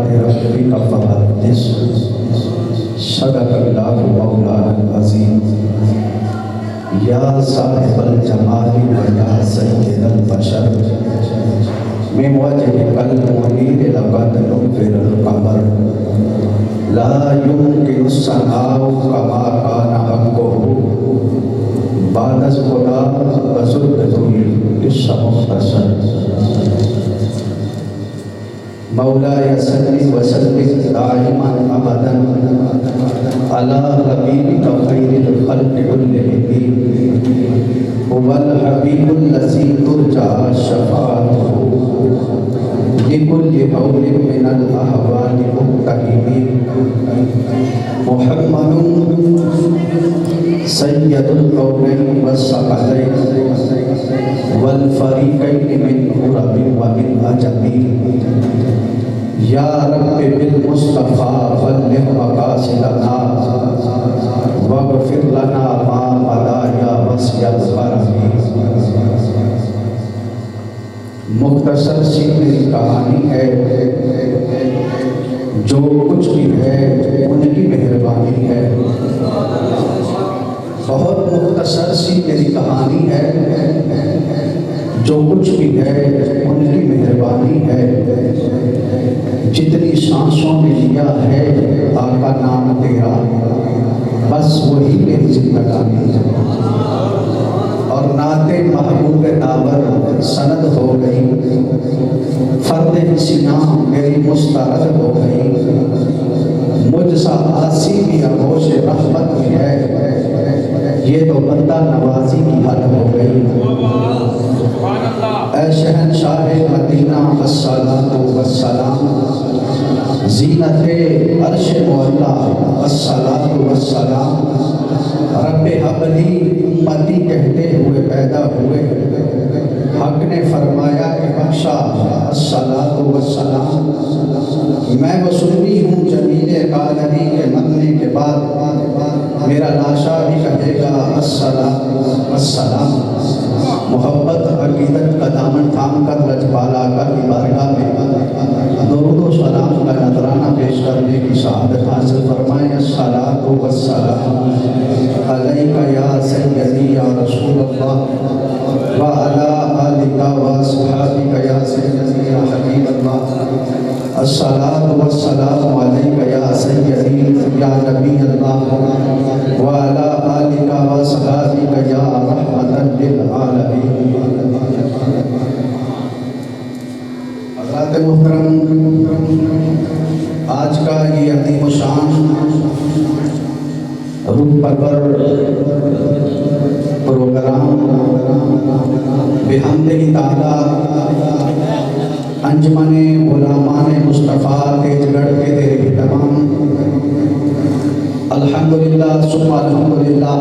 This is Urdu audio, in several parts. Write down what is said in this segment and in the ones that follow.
ربک فحدث صدق اللہ مولانا العظیم یا صاحب الجمال و یا سید البشر من وجه المنیر لقد نور القمر لا يمكن الثناء كما كان حقه بعد الخدا وزرته للشمختصر مولاي صل وسلم دائما ابدا على حبيبك خير الخلق كلهم هو الحبيب الذي ترجى شفاعته لكل هول من الاحوال مقتحم محمد سید الکونین والثقلین والفریقین من عرب ومن عجم یا رب بالمصطفیٰ بلغ مقاصدنا واغفر لنا ما مضى یا وسیع الکرم۔ مختصر سی میری کہانی ہے، جو کچھ بھی ہے ان کی مہربانی ہے۔ بہت مختصر سی میری کہانی ہے، جو کچھ بھی ہے ان کی مہربانی ہے۔ جتنی سانسوں میں لیا ہے آقا نام تیرا، بس وہی میری زندگانی ہے۔ اور نعت محبوب داور سند ہو گئی، فرد سینہ میری مسترد ہو گئی۔ مجھ سا آسی بھی آغوش رحمت بھی ہے، یہ تو بندہ نوازی کی حد ہو گئی۔ اے شہنشاہ مدینہ الصلاۃ والسلام، زینت عرش مولا الصلاۃ والسلام، رب حبلی امتی کہتے ہوئے پیدا ہوئے، حق نے فرمایا کہ بخشا الصلاۃ والسلام۔ میں وہ سنی ہوں جمیل قادری کے مرنے کے بعد میرا لاشا بھی کہے گا الصلاۃ والسلام۔ محبت عقیدت کا دامن تھام کر لجپالا آقا کی بارگاہ میں درود و سلام کا نذرانہ پیش کرنے کی سعادت حاصل فرمائیں۔ الصلاۃ والسلام علیکہ یا سیدی یا رسول اللہ وعلی آلکہ واصحابکہ یا سیدی یا حبیب اللہ۔ الصلاۃ والسلام علیکہ یا سیدی یا نبی اللہ وعلی آلکہ واصحابکہ یا رحمۃ للعالمین۔ حضرات محترم، آج کا یہ عظیم و شان روح پرور پروگرام بحمدہ تعالی انجمن غلامان مصطفیٰ تیج گڑھ کے تیرے تمام الحمدللہ ثم الحمدللہ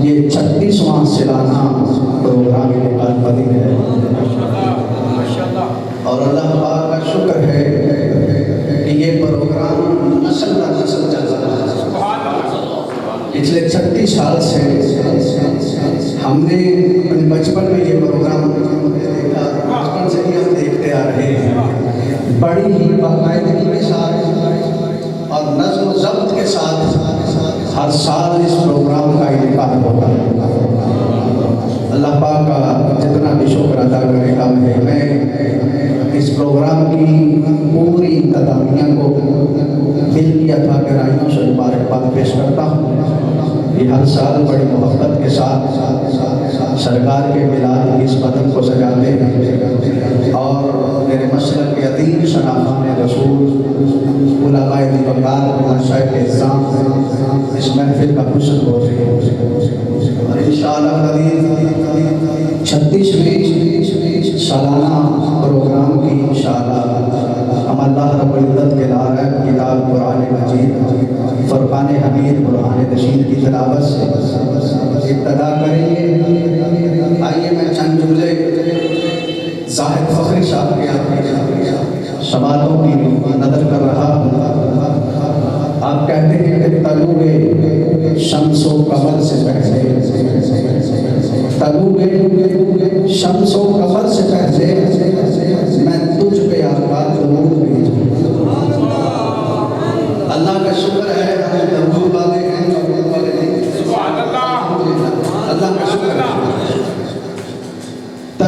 یہ 36واں سالانہ پروگرام انعقاد پذیر ہے، اور اللہ پاک کا شکر ہے کہ یہ پروگرام نسل در نسل چل رہا ہے۔ پچھلے 36 سال سے ہم نے اپنے بچپن میں یہ پروگرام دیکھا، بچپن سے ہی ہم دیکھتے آ رہے ہیں، بڑی ہی باقاعدگی کے ساتھ اور نظم و ضبط کے ساتھ ہر سال اس پروگرام کا انعقاد ہوتا ہے۔ اللہ پاک کا جتنا بھی شکر ادا کرے گا میں اس پروگرام کی پوری انتظامیہ کو دل کی عطا گہرائیوں سے مبارکباد پیش کرتا ہوں۔ یہ ہر سال بڑی محبت کے ساتھ سرکار کے میلاد کی اس بدن کو سجاتے ہیں، اور میرے مسلک کے عظیم شناخان رسول علماء دیوبند مشائخ اعظام اس محفل کا حسن ہو رہے ہیں، اور انشاءاللہ قریب 36ویں سالانہ پروگرام کی انشاءاللہ ہم اللہ رب العزت کے نازل کتاب قرآن مجید فرقان حمید برہان رشید کی تلاوت سے ابتدا کریں گے۔ آئیے میں چند جملے زاہد فخری صاحب کے سوالوں کی نظر کر رہا ہوں۔ آپ کہتے ہیں کہ طلوع شمس و قمر سے پہلے، طلوع شمس و قمر سے پہلے میں تجھ پہ آقا درود بھیجوں۔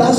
10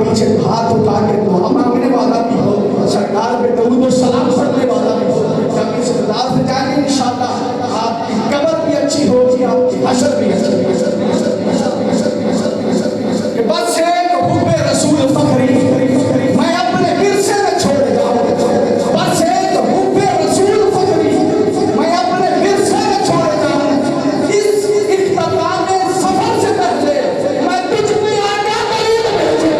پیچھے ہاتھ اٹھا کے دعا مانگنے والا بھی ہو، سرکار پہ درود و سلام پڑھنے والا بھی ہو، جب اس اقتدار سے جائیں گے انشاءاللہ آپ کی قبر بھی اچھی ہوگی، آپ کی حشر بھی اچھی ہوگی۔ کہ بس ایک حب رسول فخری میں اپنے ورثے میں چھوڑے جاؤں، بس ایک حب رسول فخری میں اپنے ورثے میں چھوڑے جاؤں، اس اختتام سفر سے پہلے میں تجھ پہ آقا درود بھیجوں۔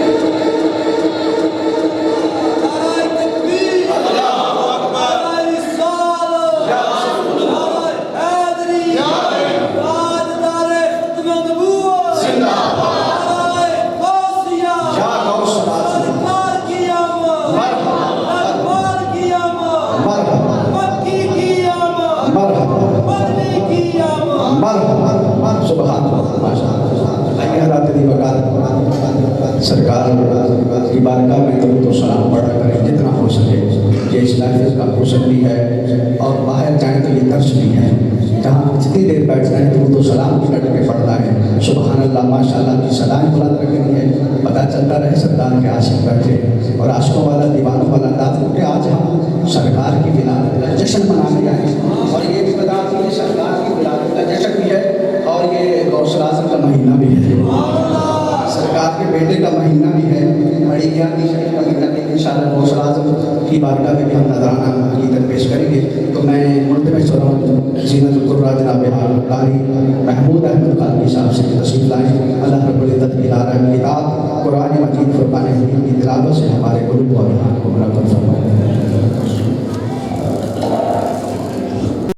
سرکار کی بارگاہ میں درود و سلام پڑھا کریں جتنا ہو سکے، یہ اس لائف کا حسن بھی ہے اور باہر جائیں تو یہ درس بھی ہے، جہاں جتنی دیر بیٹھتے ہیں درود و سلام بھی کٹ کے پڑھنا ہے۔ سبحان اللہ، ماشاءاللہ کی سلام بلند رکھنی ہے، پتہ چلتا رہے سرکار کے عاشق بیٹھے اور عاشقوں والا دیوانوں والا انداز، کیونکہ آج ہم سرکار کی ولادت کا جشن منانے آئے ہیں، اور یہ بھی بتا دیں کہ سرکار کی ولادت کا جشن بھی ہے اور یہ غوث الاعظم کا مہینہ بھی ہے، سرکار کے بیٹے کا مہینہ بھی ہے، بڑی گیانی شریف کا مہینہ بھی انشاءاللہ غوث الاعظم کی بارگاہ میں بھی ہم نذرانہ عقیدت پیش کریں گے۔ تو میں ملتمس ہو رہا ہوں زینت القرہ جناب قاری محمود احمد قادری صاحب سے تشریف لائیں، اللہ رب العزت کی لا رحم کتاب قرآن مجید فرقان حمید کی تلاوت سے ہمارے قلوب و اذہان کو منور فرمائے۔